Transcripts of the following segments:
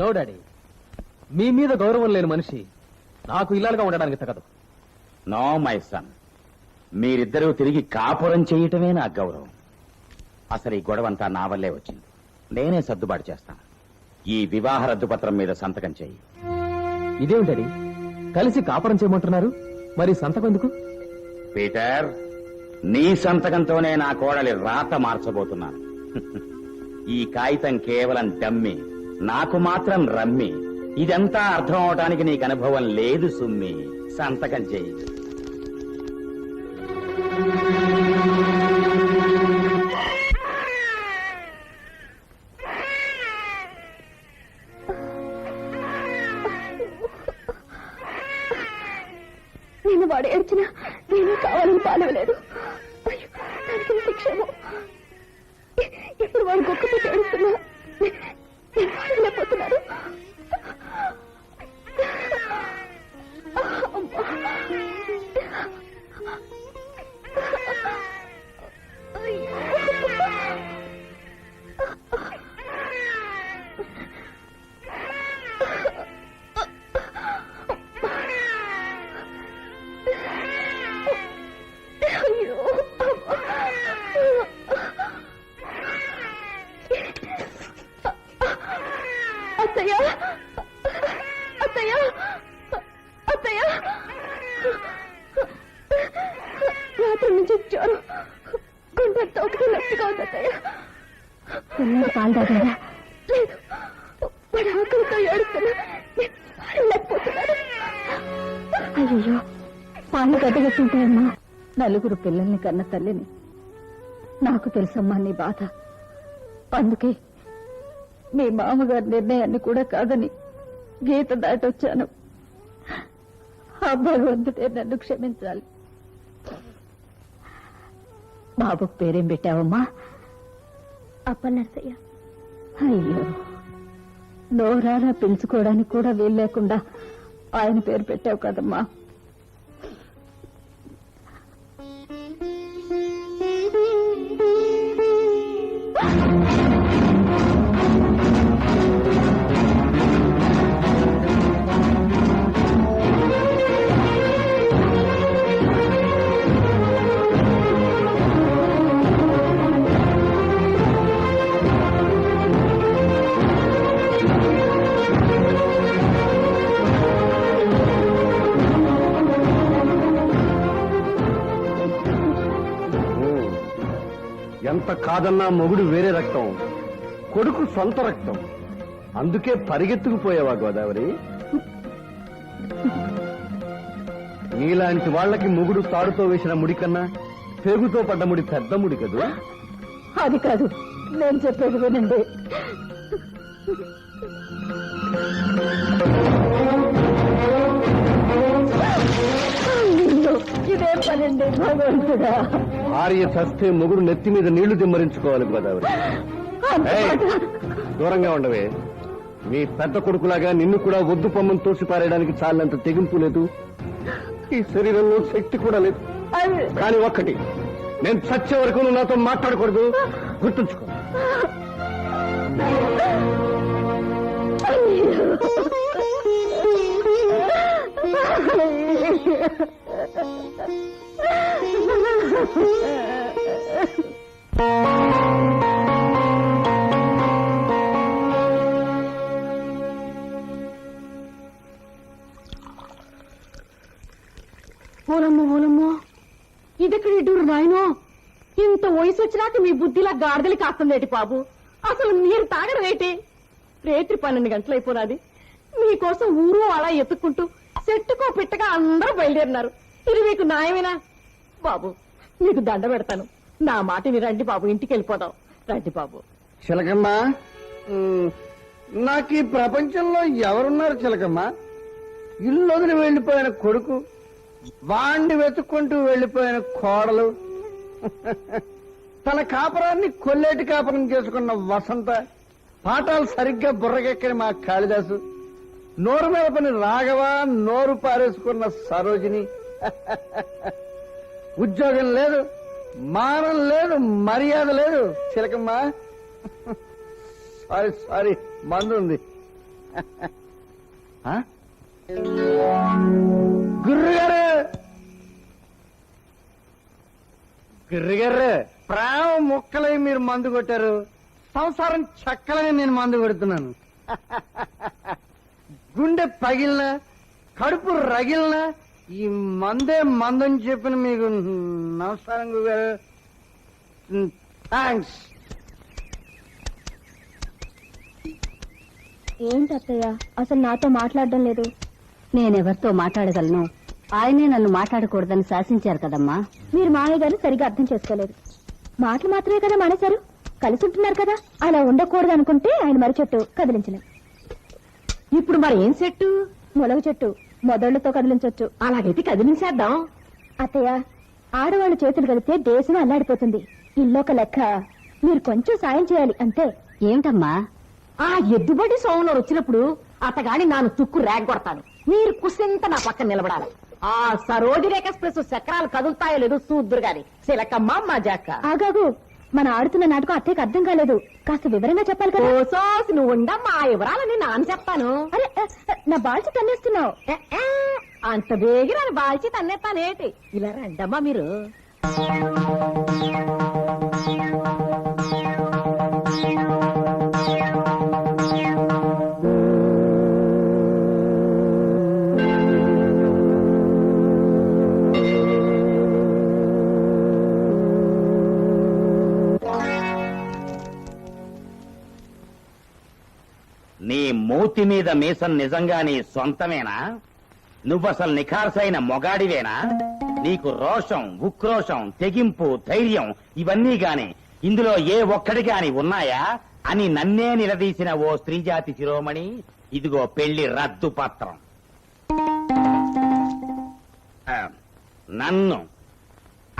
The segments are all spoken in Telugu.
నో డాడీ, మీ మీద గౌరవం లేని మనిషి నాకు ఇల్లాలుగా ఉండడానికి తగదు. నో మై సన్, మీరిద్దరూ తిరిగి కాపురం చేయటమే నా గౌరవం. అసలు ఈ గొడవంతా నా వల్లే వచ్చింది. నేనే సర్దుబాటు చేస్తాను. ఈ వివాహ రద్దుపత్రం మీద సంతకం చెయ్యి. ఇదేమిటది, కలిసి కాపురం చేయమంటున్నారు, మరి సంతకం ఎందుకు? పీటర్, నీ సంతకంతోనే నా కోడలి రాత మార్చబోతున్నాను. ఈ కాగితం కేవలం డమ్మి, నాకు మాత్రం రమ్మి. ఇదంతా అర్థం అవటానికి నీకు అనుభవం లేదు సుమ్మి. సంతకం చెయ్యి. నేను వాడు ఏడ్చినా నేను కావాలని పాలవలేదు. దానికి శిక్షను ఇప్పుడు వాడు గొప్పతో ఏడుస్తున్నా నేను పాడలేకపోతున్నాను. అత్తయ్య, అత్తయ్య, అత్తయ్య, రాత్రి నుంచి జ్వరం, గుండెంతా ఒకటి నొప్పిగా ఉంది అత్తయ్య. పాలు తాగారా? లేదు, వాడు ఆకలితో ఏడుస్తున్నా లేకపోతున్నాడు. అయ్యో, పాలు గడ్డగట్టుంటాయమ్మా. నలుగురు పిల్లల్ని కన్న తల్లిని, నాకు తెలుసమ్మా నీ బాధ. అందుకే మీ మామగారి నిర్ణయాన్ని కూడా కాదని గీత దాటొచ్చాను. ఆ భగవంతుడే నన్ను క్షమించాలి. బాబుకు పేరేం పెట్టావమ్మా? అప్పనర్సయ్య. అయ్యో, నోరారా పిలుచుకోవడానికి కూడా వీలు లేకుండా ఆయన పేరు పెట్టావు కదమ్మా. ఎంత కాదన్నా మొగుడు వేరే రక్తం, కొడుకు సొంత రక్తం. అందుకే పరిగెత్తుకుపోయావా గోదావరి? నీలాంటి వాళ్ళకి మొగుడు తాడుతో వేసిన ముడి కన్నా పేగుతో పడ్డ ముడి పెద్ద ముడి కదూ. అది కాదు, నేను చెప్పేది వినండి. ఇదేం పనండి భగవంతుడా. భార్య చస్తే మొగుడు నెత్తి మీద నీళ్లు దిమ్మరించుకోవాలి గోదావరి. దూరంగా ఉండవే. మీ పెద్ద కొడుకులాగా నిన్ను కూడా ఒద్దు పొమ్మను తోసి పారేయడానికి చాలంత తెగింపు లేదు, ఈ శరీరంలో శక్తి కూడా లేదు. కానీ ఒక్కటి, నేను చచ్చే వరకు నువ్వు నాతో మాట్లాడకూడదు, గుర్తుంచుకో. ఓలమ్మో ఓలమ్మో, ఇదెక్కడి డూరు నాయనో. ఇంత వయసు వచ్చినాక మీ బుద్ధిలా గాడిదలి కాస్తుందేటి బాబు. అసలు మీరు తాగడం ఏంటి? రేత్రి 12 గంటలు అయిపోయినది. మీకోసం ఊరు అలా ఎత్తుక్కుంటూ చెట్టుకో పిట్టగా అందరూ బయలుదేరినారు. ఇది మీకు న్యాయమేనా బాబు? మీకు దండ పెడతాను, నా మాటని రండి బాబు, ఇంటికి వెళ్ళిపోదాం. రండి బాబు. చిలకమ్మ, నాకు ఈ ప్రపంచంలో ఎవరున్నారు చిలకమ్మ? ఇల్లు వదిలి వెళ్లిపోయిన కొడుకు, వాణ్ణి వెతుక్కుంటూ వెళ్లిపోయిన కోడలు, తన కాపురాన్ని కొల్లేటి కాపురం చేసుకున్న వసంత, పాఠాలు సరిగ్గా బుర్రకెక్కని మా కాళిదాసు, నోరు మీద పని రాఘవ, నోరు పారేసుకున్న సరోజిని. ఉద్యోగం లేదు, మానం లేదు, మర్యాద లేదు చిలకమ్మ. సారీ సారీ, మందు ఉంది. గుర్రుగారు గుర్రుగారు ప్రేమ ముక్కలై మీరు మందు కొట్టారు, సంసారం చక్కలై నేను మందు కొడుతున్నాను. గుండె పగిలిన కడుపు రగిలిన ఈ మందే మందని చెప్పిన మీకు నమస్కారం గురుగారు. థ్యాంక్స్. ఏంటి అత్తయ్య అసలు నాతో మాట్లాడడం లేదు? నేనెవరితో మాట్లాడగలను? ఆయనే నన్ను మాట్లాడకూడదని శాసించారు కదమ్మా. మీరు మామయ్య గారు సరిగా అర్థం చేసుకోలేదు. మాటలు మాత్రమే కదా మానేశారు, కలిసి ఉంటున్నారు కదా. అలా ఉండకూడదు అనుకుంటే ఆయన మర్రి చెట్టు కదిలించలేదు. ఇప్పుడు మరి ఏం సెట్టు? మొలగ చెట్టు మొదళ్లతో కదిలించొచ్చు. అలాగైతే కదిలించేద్దాం. అత్తయ్య, ఆడవాళ్ళు చేతులు కలిపితే దేశం అల్లాడిపోతుంది. ఇల్లొక లెక్క, మీరు కొంచెం సాయం చేయాలి అంతే. ఏమిటమ్మా? ఆ ఎద్దుబడి సోమలో వచ్చినప్పుడు అతగాని నాను తుక్కు రేగొడతాను. మీరు కుసింత నా పక్కన నిలబడాలి. ఆ సరోజిని ఎక్స్ప్రెస్ చక్రాలు కదులుతాయో లేదో చూద్దురు గాని సిలకమ్మ మా జాక్క. ఆగాగు, మన ఆడుతున్న నాటకం అత్తయ్యకి అర్థం కాలేదు. కాస్త వివరంగా చెప్పాలి కదా. ఓసోసి నువ్వు ఉండమ్మా, ఆ వివరాలని నాన్న చెప్తాను. అరే నా బాల్చి తన్నేస్తున్నావు. అంత బేగి నన్ను బాల్చి తన్నేస్తానేటి. ఇలా రండమ్మా మీరు. నీ మూతి మీద మీసం నిజంగా నీ సొంతమేనా? నువ్వసలు నిఖార్సైన మొగాడివేనా? నీకు రోషం, ఉక్రోషం, తెగింపు, ధైర్యం ఇవన్నీ గాని ఇందులో ఏ ఒక్కడి గాని ఉన్నాయా అని నన్నే నిలదీసిన ఓ స్త్రీజాతి శిరోమణి, ఇదిగో పెళ్లి రద్దు పత్రం. నన్ను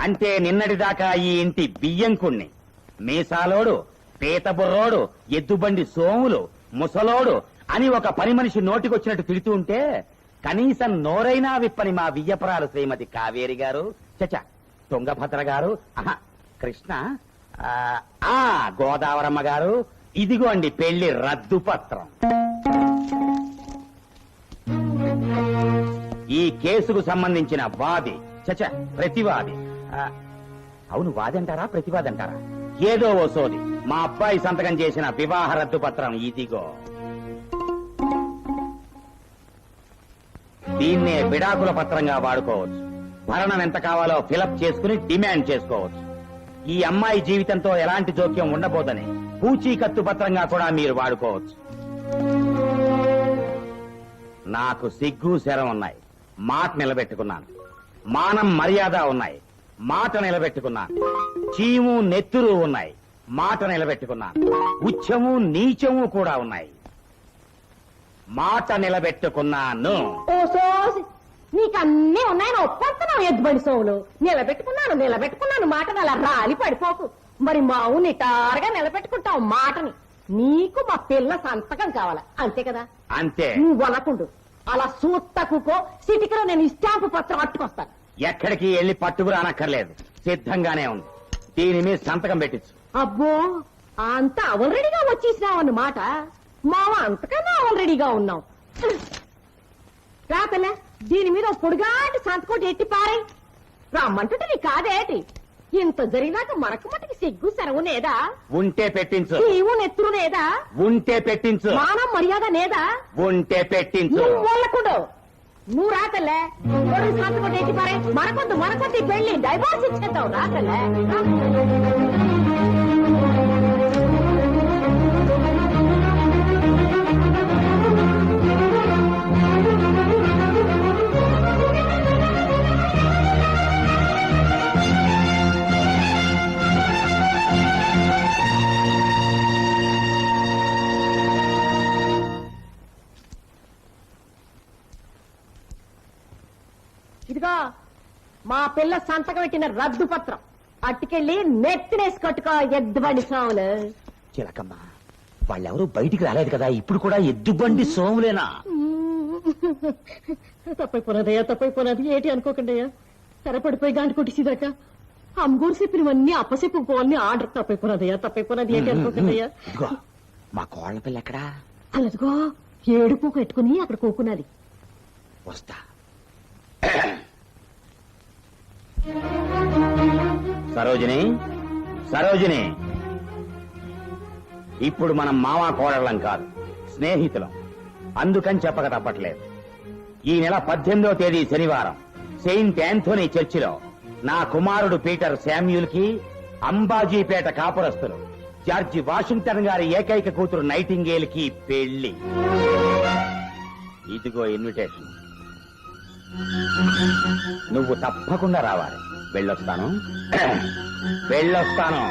అంటే నిన్నటిదాకా ఈ ఇంటి బియ్యంకుణ్ణి, మీసాలోడు, పీతబుర్రోడు, ఎద్దుబండి సోములు, ముసలోడు అని ఒక పని మనిషి నోటికొచ్చినట్టు తిడుతూ ఉంటే కనీసం నోరైనా విప్పని మా వియ్యపురాలు శ్రీమతి కావేరి గారు, చచ తుంగభద్ర గారు, కృష్ణ, గోదావరమ్మ గారు, ఇదిగోండి పెళ్లి రద్దు పత్రం. ఈ కేసుకు సంబంధించిన వాది, చచ ప్రతివాది, అవును వాది అంటారా ప్రతివాది అంటారా, ఏదో ఓ సోది, మా అబ్బాయి సంతకం చేసిన వివాహ రద్దు పత్రం ఇదిగో. దీన్నే విడాకుల పత్రంగా వాడుకోవచ్చు. భరణం ఎంత కావాలో ఫిలప్ చేసుకుని డిమాండ్ చేసుకోవచ్చు. ఈ అమ్మాయి జీవితంతో ఎలాంటి జోక్యం ఉండబోదని పూచీకత్తు పత్రంగా కూడా మీరు వాడుకోవచ్చు. నాకు సిగ్గు శరం ఉన్నాయి, మాట నిలబెట్టుకున్నాను. మానం మర్యాద ఉన్నాయి, మాట నిలబెట్టుకున్నాను. చీము నెత్తురు ఉన్నాయి, మాట నిలబెట్టుకున్నాను. ఉచ్చము నీచము కూడా ఉన్నాయి, మాట నిలబెట్టుకున్నాను. ఓసోసి నీకన్నీ ఉన్నాయని ఒప్పంతున్నావు. ఎద్దుబడి సోములు నిలబెట్టుకున్నాను మాటని అలా రాలి పడిపోకు. మరి మావు నిటారుగా నిలబెట్టుకుంటావు మాటని. నీకు మా పిల్ల సంతకం కావాలా అంతే కదా? అంతే. నువ్వు అనకుండు అలా సూత్తకుకో. సిటికలో నేను స్టాంపు పత్రం అట్టుకొస్తాను. ఎక్కడికి వెళ్ళి పట్టుకురా అనక్కర్లేదు, సిద్ధంగానే ఉంది. దీని మీద సంతకం పెట్టించు. అబ్బో అంత ఆల్రెడీగా వచ్చేసినావు అన్నమాట. మావ అంతకన్నా ఆల్రెడీగా ఉన్నావు. రాపల్ల దీని మీద పొడుగాటి సంతకోటి ఎట్టి పారాయి. రమ్మంటుంటే నీ కాదేటి? ఇంత జరిగినాక మనకు మటుకు సిగ్గు సెరవు నేదా? ఉంటే పెట్టించు. నీవు నెత్తురు నేదా? ఉంటే పెట్టించు. మానం మర్యాద నేదా? ఉంటే పెట్టించు. నువ్వు వాళ్ళకుండు. నువ్వు రాకల్లే సంతకోటి ఎట్టి పారాయి. మనకొద్ది పెళ్లి డైవర్స్ ఇచ్చేద్దాం. రాకల్లే ఇదిగో మా పిల్ల సంతకం పెట్టిన రద్దు పత్రం అట్టుకెళ్ళి నెత్తినేసి కట్టుకో. ఎద్దుబండి సోములు. చిలకమ్మ, వాళ్ళెవరూ బయటికి రాలేదు కదా, ఇప్పుడు కూడా ఎద్దుబండి సోములేనా? తప్పైపోయినది ఏటి అనుకోకండి. తెరపడిపోయి గాంటి కొట్టిసిదాకా అమ్మగూరు చెప్పినవన్నీ అప్పసెప్పు పోవాలని ఆర్డర్. తప్పైపోయినది ఏటి అనుకోకండి. ఇదిగో మా కోళ్ల పిల్ల ఎక్కడా? అలాదిగో ఏడుపు పెట్టుకుని అక్కడ కూకున్నది. వస్తా. సరోజిని, సరోజిని, ఇప్పుడు మనం మావా కోడళ్ళం కాదు, స్నేహితులం. అందుకని చెప్పక తప్పట్లేదు. ఈ నెల 18వ తేదీ శనివారం సెయింట్ యాంథోనీ చర్చిలో నా కుమారుడు పీటర్ శామ్యూల్ కి అంబాజీపేట కాపురస్తులు జార్జి వాషింగ్టన్ గారి ఏకైక కూతురు నైటింగేల్ కి పెళ్లి. ఇదిగో ఇన్విటేషన్. నువ్వు తప్పకుండా రావాలి. వెళ్ళొస్తాను. వెళ్ళొస్తాను.